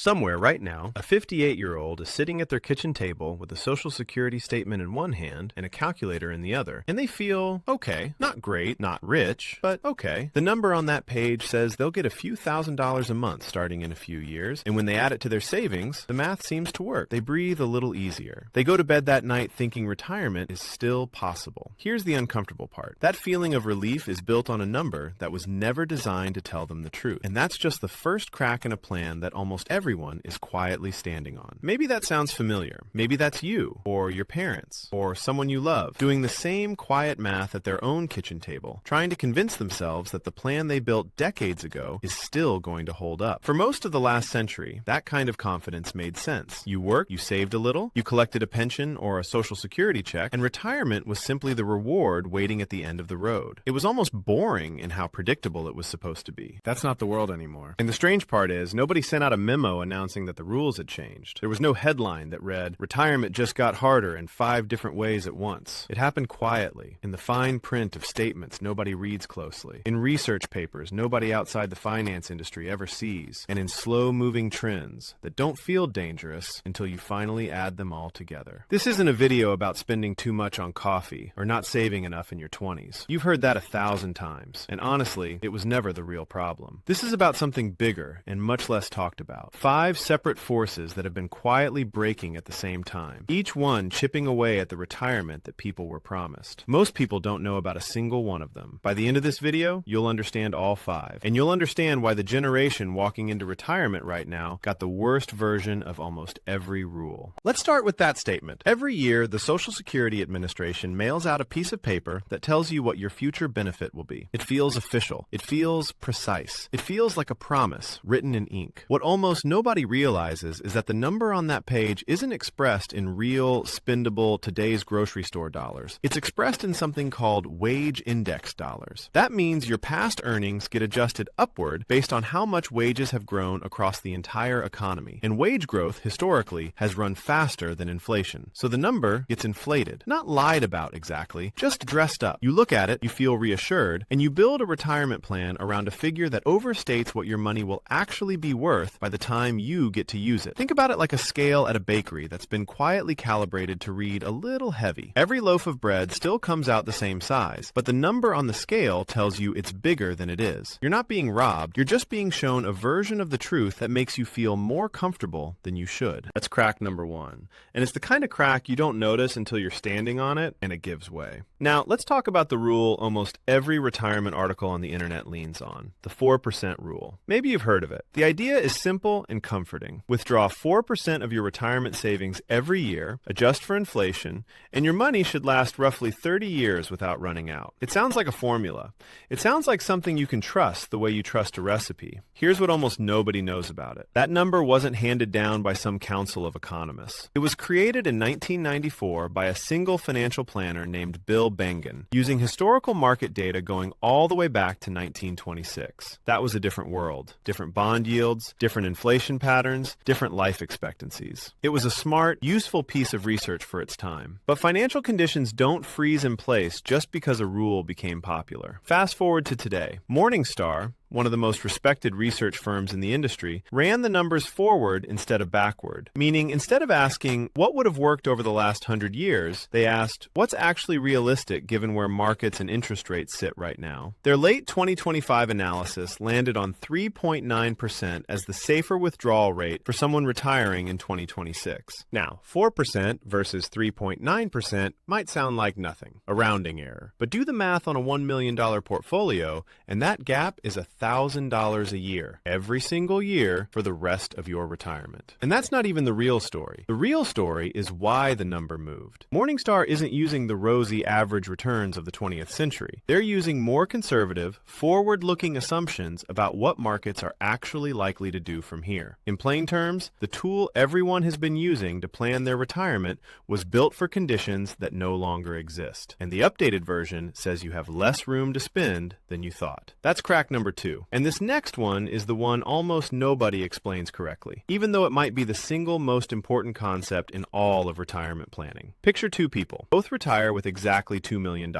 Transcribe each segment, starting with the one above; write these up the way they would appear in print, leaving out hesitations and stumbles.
Somewhere right now, a 58-year-old is sitting at their kitchen table with a Social Security statement in one hand and a calculator in the other, and they feel okay. Not great, not rich, but okay. The number on that page says they'll get a few $1,000s a month starting in a few years, and when they add it to their savings, the math seems to work. They breathe a little easier. They go to bed that night thinking retirement is still possible. Here's the uncomfortable part. That feeling of relief is built on a number that was never designed to tell them the truth, and that's just the first crack in a plan that almost everyone is quietly standing on. Maybe that sounds familiar. Maybe that's you, or your parents, or someone you love, doing the same quiet math at their own kitchen table, trying to convince themselves that the plan they built decades ago is still going to hold up. For most of the last century, that kind of confidence made sense. You worked, you saved a little, you collected a pension or a Social Security check, and retirement was simply the reward waiting at the end of the road. It was almost boring in how predictable it was supposed to be. That's not the world anymore. And the strange part is, nobody sent out a memo announcing that the rules had changed. There was no headline that read, "Retirement just got harder in 5 different ways at once." It happened quietly, in the fine print of statements nobody reads closely, in research papers nobody outside the finance industry ever sees, and in slow-moving trends that don't feel dangerous until you finally add them all together. This isn't a video about spending too much on coffee or not saving enough in your 20s. You've heard that 1,000 times, and honestly, it was never the real problem. This is about something bigger and much less talked about. 5 separate forces that have been quietly breaking at the same time, each one chipping away at the retirement that people were promised. Most people don't know about a single one of them. By the end of this video, you'll understand all 5, and you'll understand why the generation walking into retirement right now got the worst version of almost every rule. Let's start with that statement. Every year, the Social Security Administration mails out a piece of paper that tells you what your future benefit will be. It feels official. It feels precise. It feels like a promise written in ink. What almost nobody realizes is that the number on that page isn't expressed in real, spendable, today's grocery store dollars. It's expressed in something called wage index dollars. That means your past earnings get adjusted upward based on how much wages have grown across the entire economy. And wage growth, historically, has run faster than inflation. So the number gets inflated. Not lied about exactly, just dressed up. You look at it, you feel reassured, and you build a retirement plan around a figure that overstates what your money will actually be worth by the time you get to use it. Think about it like a scale at a bakery that's been quietly calibrated to read a little heavy. Every loaf of bread still comes out the same size, but the number on the scale tells you it's bigger than it is. You're not being robbed, you're just being shown a version of the truth that makes you feel more comfortable than you should. That's crack number 1. And it's the kind of crack you don't notice until you're standing on it and it gives way. Now, let's talk about the rule almost every retirement article on the internet leans on, the 4% rule. Maybe you've heard of it. The idea is simple and comforting. Withdraw 4% of your retirement savings every year, adjust for inflation, and your money should last roughly 30 years without running out. It sounds like a formula. It sounds like something you can trust the way you trust a recipe. Here's what almost nobody knows about it. That number wasn't handed down by some council of economists. It was created in 1994 by a single financial planner named Bill Bengen, using historical market data going all the way back to 1926. That was a different world. Different bond yields, different inflation patterns, different life expectancies. It was a smart, useful piece of research for its time. But financial conditions don't freeze in place just because a rule became popular. Fast forward to today. Morningstar, one of the most respected research firms in the industry, ran the numbers forward instead of backward. Meaning, instead of asking, what would have worked over the last 100 years, they asked, what's actually realistic given where markets and interest rates sit right now? Their late 2025 analysis landed on 3.9% as the safer withdrawal rate for someone retiring in 2026. Now, 4% versus 3.9% might sound like nothing, a rounding error. But do the math on a $1 million portfolio, and that gap is $1,000 a year, every single year for the rest of your retirement. And that's not even the real story. The real story is why the number moved. Morningstar isn't using the rosy average returns of the 20th century. They're using more conservative, forward-looking assumptions about what markets are actually likely to do from here. In plain terms, the tool everyone has been using to plan their retirement was built for conditions that no longer exist. And the updated version says you have less room to spend than you thought. That's crack number 2. And this next one is the one almost nobody explains correctly, even though it might be the single most important concept in all of retirement planning. Picture 2 people. Both retire with exactly $2 million.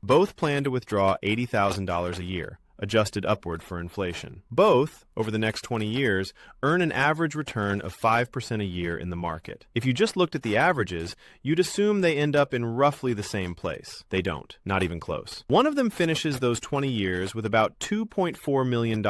Both plan to withdraw $80,000 a year, adjusted upward for inflation. Both over the next 20 years earn an average return of 5% a year in the market. If you just looked at the averages, you'd assume they end up in roughly the same place. They don't, not even close. One of them finishes those 20 years with about $2.4 million,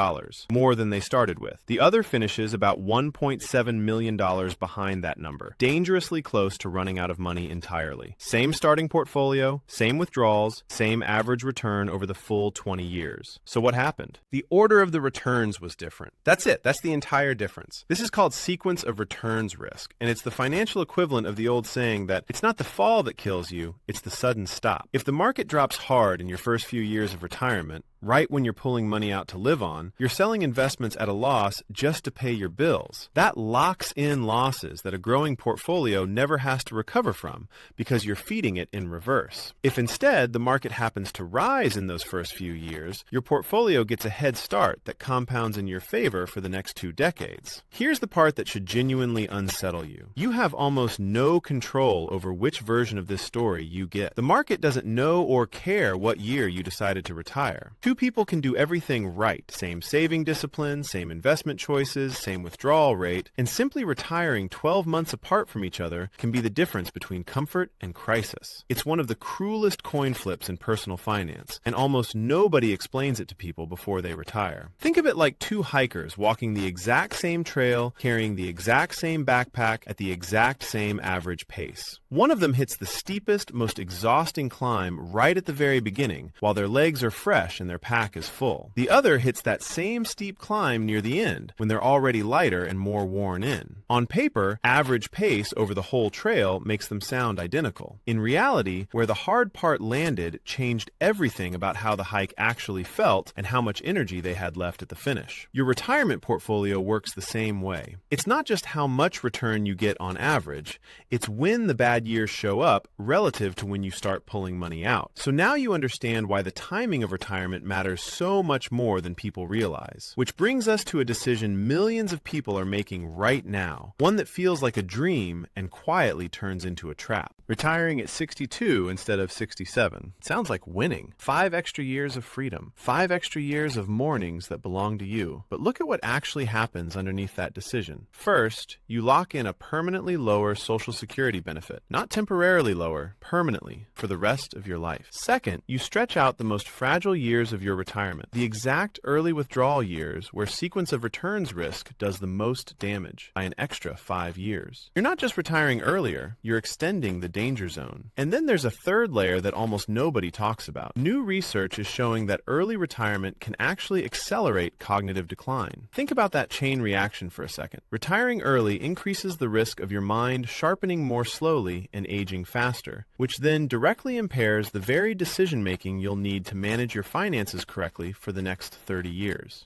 more than they started with. The other finishes about $1.7 million behind that number, dangerously close to running out of money entirely. Same starting portfolio, same withdrawals, same average return over the full 20 years. So what happened? The order of the returns was different. That's it. That's the entire difference. This is called sequence of returns risk, and it's the financial equivalent of the old saying that it's not the fall that kills you, it's the sudden stop. If the market drops hard in your first few years of retirement, right when you're pulling money out to live on, you're selling investments at a loss just to pay your bills. That locks in losses that a growing portfolio never has to recover from because you're feeding it in reverse. If instead the market happens to rise in those first few years, your portfolio gets a head start that compounds in your favor for the next 2 decades. Here's the part that should genuinely unsettle you. You have almost no control over which version of this story you get. The market doesn't know or care what year you decided to retire. Two people can do everything right, same saving discipline, same investment choices, same withdrawal rate, and simply retiring 12 months apart from each other can be the difference between comfort and crisis. It's one of the cruelest coin flips in personal finance, and almost nobody explains it to people before they retire. Think of it like two hikers walking the exact same trail, carrying the exact same backpack at the exact same average pace. One of them hits the steepest, most exhausting climb right at the very beginning, while their legs are fresh and their pack is full. The other hits that same steep climb near the end, when they're already lighter and more worn in. On paper, average pace over the whole trail makes them sound identical. In reality, where the hard part landed changed everything about how the hike actually felt and how much energy they had left at the finish. Your retirement portfolio works the same way. It's not just how much return you get on average, it's when the bad years show up relative to when you start pulling money out. So now you understand why the timing of retirement matters so much more than people realize. Which brings us to a decision millions of people are making right now, one that feels like a dream and quietly turns into a trap. Retiring at 62 instead of 67. Sounds like winning. 5 extra years of freedom. 5 extra years of mornings that belong to you. But look at what actually happens underneath that decision. First, you lock in a permanently lower Social Security benefit. Not temporarily lower, permanently, for the rest of your life. Second, you stretch out the most fragile years of your retirement. The exact early withdrawal years where sequence of returns risk does the most damage by an extra 5 years. You're not just retiring earlier, you're extending the danger zone. And then there's a third layer that almost nobody talks about. New research is showing that early retirement can actually accelerate cognitive decline. Think about that chain reaction for a second. Retiring early increases the risk of your mind sharpening more slowly and aging faster, which then directly impairs the very decision-making you'll need to manage your finances correctly for the next 30 years.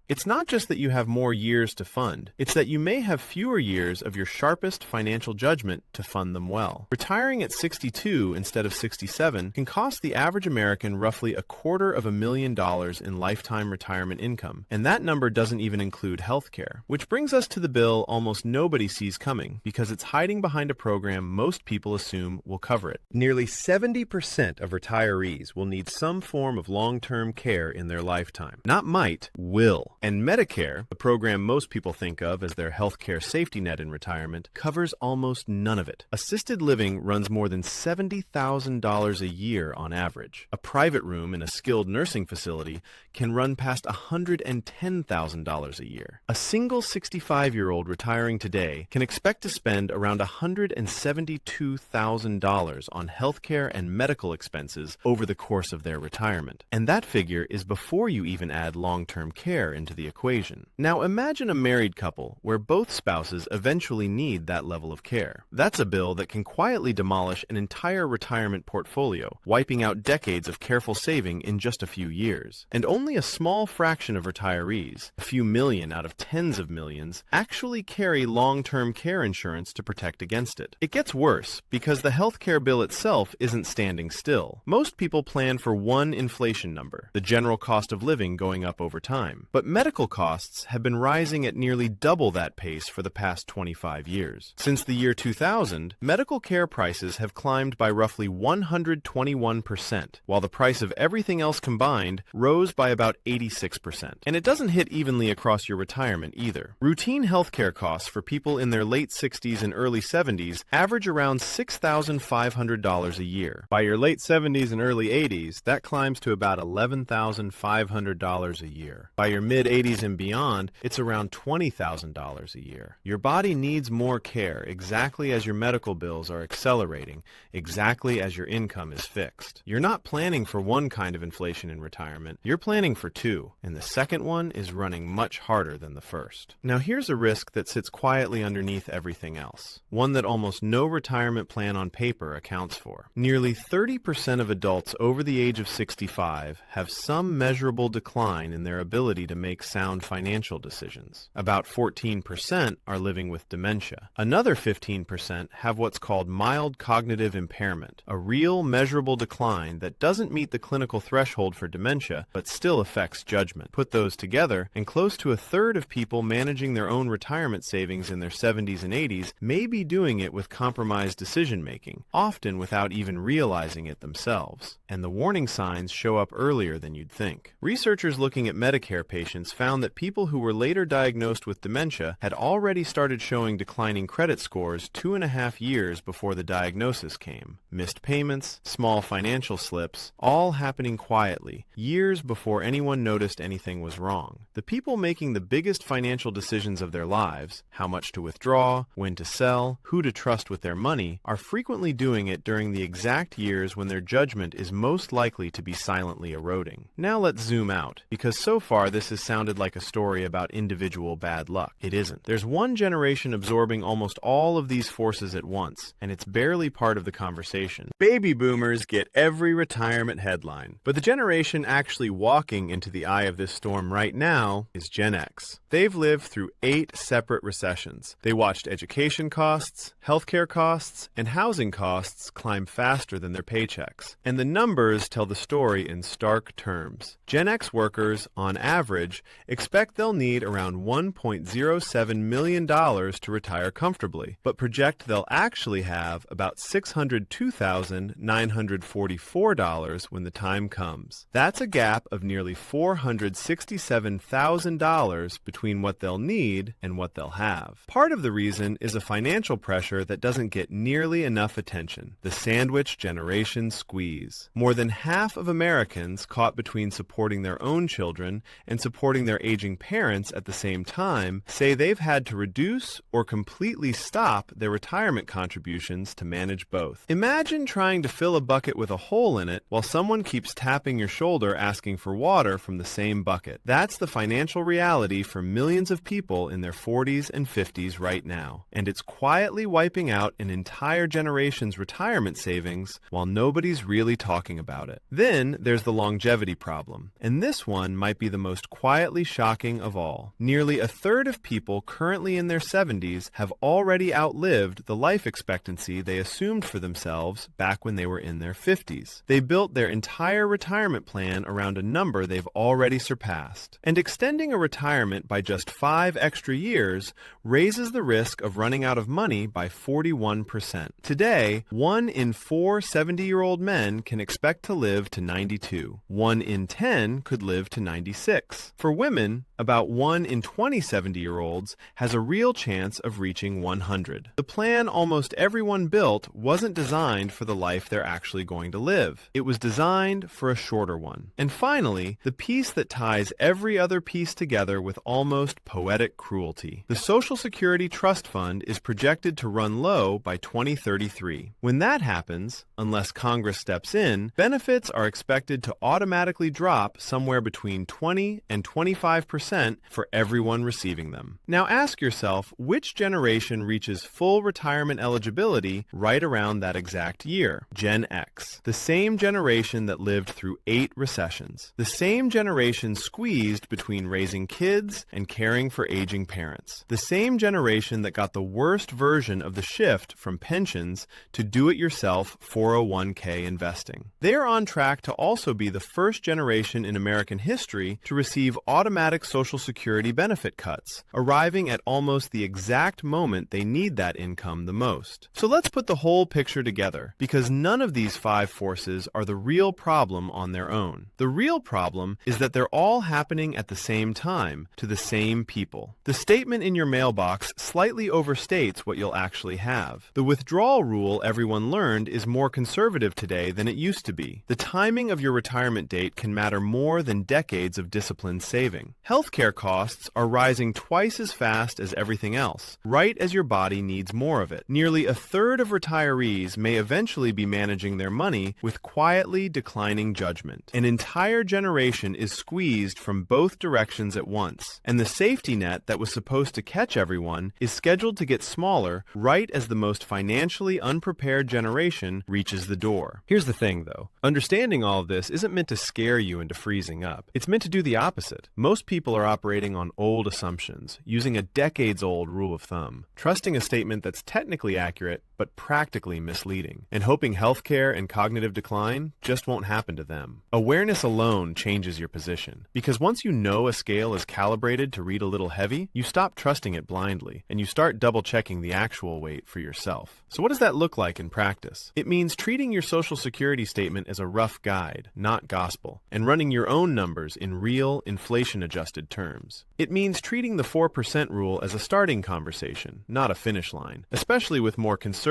It's not just that you have more years to fund, it's that you may have fewer years of your sharpest financial judgment to fund them well. Retiring at 62 instead of 67 can cost the average American roughly $250,000 in lifetime retirement income, and that number doesn't even include health care. Which brings us to the bill almost nobody sees coming, because it's hiding behind a program most people assume will cover it. Nearly 70% of retirees will need some form of long-term care in their lifetime. Not might, will. And Medicare, the program most people think of as their healthcare safety net in retirement, covers almost none of it. Assisted living runs more than $70,000 a year on average. A private room in a skilled nursing facility can run past $110,000 a year. A single 65-year-old retiring today can expect to spend around $172,000 on healthcare and medical expenses over the course of their retirement. And that figure is before you even add long-term care into the equation. Now imagine a married couple where both spouses eventually need that level of care. That's a bill that can quietly demolish an entire retirement portfolio, wiping out decades of careful saving in just a few years. And only a small fraction of retirees, a few million out of tens of millions, actually carry long-term care insurance to protect against it. It gets worse because the healthcare bill itself isn't standing still. Most people plan for one inflation number, the general cost of living going up over time. But medical costs have been rising at nearly double that pace for the past 25 years. Since the year 2000, medical care prices have climbed by roughly 121%, while the price of everything else combined rose by about 86%. And it doesn't hit evenly across your retirement either. Routine healthcare costs for people in their late 60s and early 70s average around $6,500 a year. By your late 70s and early 80s, that climbs to about $11,500 a year. By your mid-80s and beyond, it's around $20,000 a year. Your body needs more care exactly as your medical bills are accelerating, exactly as your income is fixed. You're not planning for one kind of inflation in retirement, you're planning for two, and the second one is running much harder than the first. Now here's a risk that sits quietly underneath everything else, one that almost no retirement plan on paper accounts for. Nearly 30% of adults over the age of 65 have some measurable decline in their ability to make sound financial decisions. About 14% are living with dementia. Another 15% have what's called mild cognitive impairment, a real measurable decline that doesn't meet the clinical threshold for dementia but still affects judgment. Put those together, and close to a third of people managing their own retirement savings in their 70s and 80s may be doing it with compromised decision-making, often without even realizing it themselves. And the warning signs show up earlier than you'd think. Researchers looking at Medicare patients found that people who were later diagnosed with dementia had already started showing declining credit scores 2.5 years before the diagnosis came. Missed payments, small financial slips, all happening quietly, years before anyone noticed anything was wrong. The people making the biggest financial decisions of their lives, how much to withdraw, when to sell, who to trust with their money, are frequently doing it during the exact years when their judgment is most likely to be silently eroding. Now let's zoom out, because so far this has sounded like a story about individual bad luck. It isn't. There's one generation absorbing almost all of these forces at once, and it's barely part of the conversation. Baby boomers get every retirement headline, but the generation actually walking into the eye of this storm right now is Gen X. They've lived through 8 separate recessions. They watched education costs, healthcare costs, and housing costs climb faster than their paychecks. And the numbers tell the story in stark terms. Gen X workers, on average, expect they'll need around $1.07 million to retire comfortably, but project they'll actually have about $602,944 when the time comes. That's a gap of nearly $467,000 between what they'll need and what they'll have. Part of the reason is a financial pressure that doesn't get nearly enough attention: the sandwich generation squeeze. More than half of Americans caught between supporting their own children and supporting their aging parents at the same time say they've had to reduce or completely stop their retirement contributions to manage both. Imagine trying to fill a bucket with a hole in it while someone keeps tapping your shoulder asking for water from the same bucket. That's the financial reality for millions of people in their 40s and 50s right now. And it's quietly wiping out an entire generation's retirement savings while nobody's really talking about it. Then there's the longevity problem, and this one might be the most quietly shocking of all. Nearly a third of people currently in their 70s have already outlived the life expectancy they assumed for themselves back when they were in their 50s. They built their entire retirement plan around a number they've already surpassed. And extending a retirement by just 5 extra years raises the risk of running out of money by 41%. Today, 1 in 4 70-year-old men can expect to live to 92. 1 in 10 could live to 96. For women, about 1 in 20 70-year-olds has a real chance of reaching 100. The plan almost everyone built wasn't designed for the life they're actually going to live. It was designed for a shorter one. And finally, the piece that ties every other piece together with almost poetic cruelty. The Social Security Trust Fund is projected to run low by 2033. When that happens, unless Congress steps in, benefits are expected to automatically drop somewhere between 20 and 25% for everyone receiving them. Now ask yourself, which generation reaches full retirement eligibility right around that exact year? Gen X. The same generation that lived through 8 recessions. The same generation squeezed between raising kids and caring for aging parents. The same generation that got the worst version of the shift from pensions to do-it-yourself 401k investing. They are on track to also be the first generation in American history to receive automatic Social Social Security benefit cuts, arriving at almost the exact moment they need that income the most. So let's put the whole picture together, because none of these 5 forces are the real problem on their own. The real problem is that they're all happening at the same time, to the same people. The statement in your mailbox slightly overstates what you'll actually have. The withdrawal rule everyone learned is more conservative today than it used to be. The timing of your retirement date can matter more than decades of disciplined saving. Healthcare costs are rising twice as fast as everything else, right as your body needs more of it. Nearly a third of retirees may eventually be managing their money with quietly declining judgment. An entire generation is squeezed from both directions at once, and the safety net that was supposed to catch everyone is scheduled to get smaller right as the most financially unprepared generation reaches the door. Here's the thing, though. Understanding all of this isn't meant to scare you into freezing up. It's meant to do the opposite. Most people are operating on old assumptions, using a decades-old rule of thumb, trusting a statement that's technically accurate but practically misleading, and hoping healthcare and cognitive decline just won't happen to them. Awareness alone changes your position, because once you know a scale is calibrated to read a little heavy, you stop trusting it blindly, and you start double-checking the actual weight for yourself. So what does that look like in practice? It means treating your Social Security statement as a rough guide, not gospel, and running your own numbers in real, inflation-adjusted terms. It means treating the 4% rule as a starting conversation, not a finish line, especially with more conservative,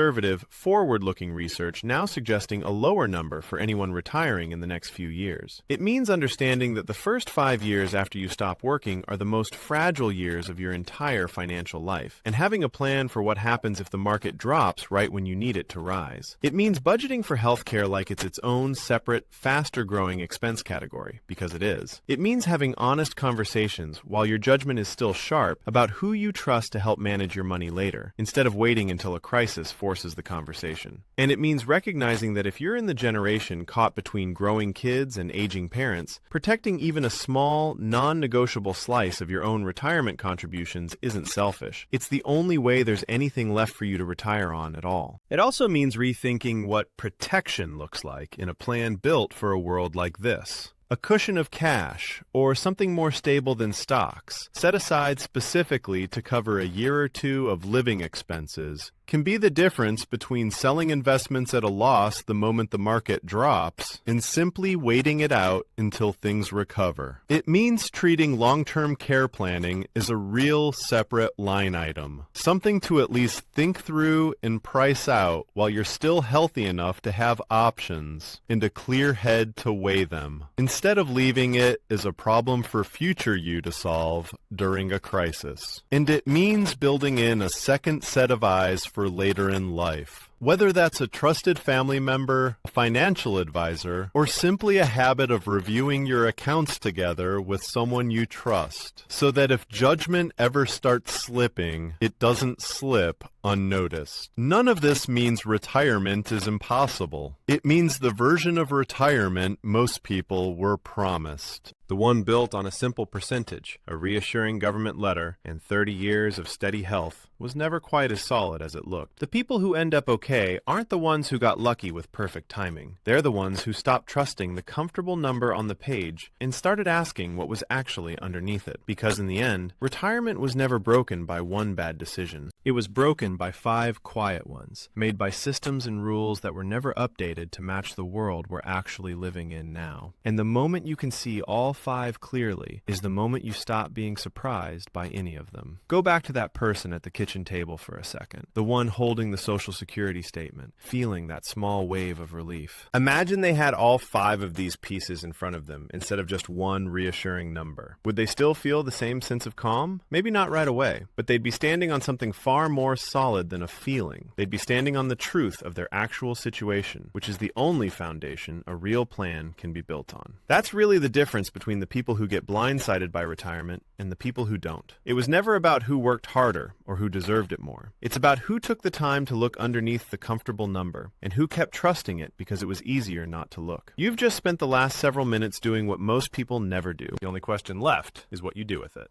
forward-looking research now suggesting a lower number for anyone retiring in the next few years. It means understanding that the first 5 years after you stop working are the most fragile years of your entire financial life, and having a plan for what happens if the market drops right when you need it to rise. It means budgeting for healthcare like it's its own separate, faster-growing expense category, because it is. It means having honest conversations while your judgment is still sharp about who you trust to help manage your money later, instead of waiting until a crisis forces the conversation. And it means recognizing that if you're in the generation caught between growing kids and aging parents, protecting even a small, non-negotiable slice of your own retirement contributions isn't selfish. It's the only way there's anything left for you to retire on at all. It also means rethinking what protection looks like in a plan built for a world like this. A cushion of cash, or something more stable than stocks, set aside specifically to cover a year or two of living expenses, can be the difference between selling investments at a loss the moment the market drops and simply waiting it out until things recover. It means treating long-term care planning as a real separate line item, something to at least think through and price out while you're still healthy enough to have options and a clear head to weigh them, instead of leaving it as a problem for future you to solve during a crisis. And it means building in a second set of eyes for later in life. Whether that's a trusted family member, a financial advisor, or simply a habit of reviewing your accounts together with someone you trust, so that if judgment ever starts slipping, it doesn't slip unnoticed. None of this means retirement is impossible. It means the version of retirement most people were promised. The one built on a simple percentage, a reassuring government letter, and 30 years of steady health was never quite as solid as it looked. The people who end up okay aren't the ones who got lucky with perfect timing. They're the ones who stopped trusting the comfortable number on the page and started asking what was actually underneath it. Because in the end, retirement was never broken by one bad decision. It was broken by 5 quiet ones, made by systems and rules that were never updated to match the world we're actually living in now. And the moment you can see all 5 clearly is the moment you stop being surprised by any of them. Go back to that person at the kitchen table for a second, the one holding the Social Security statement, feeling that small wave of relief. Imagine they had all 5 of these pieces in front of them instead of just one reassuring number. Would they still feel the same sense of calm? Maybe not right away, but they'd be standing on something far more solid than a feeling. They'd be standing on the truth of their actual situation, which is the only foundation a real plan can be built on. That's really the difference between the people who get blindsided by retirement and the people who don't. It was never about who worked harder or who deserved it more. It's about who took the time to look underneath the comfortable number and who kept trusting it because it was easier not to look. You've just spent the last several minutes doing what most people never do. The only question left is what you do with it.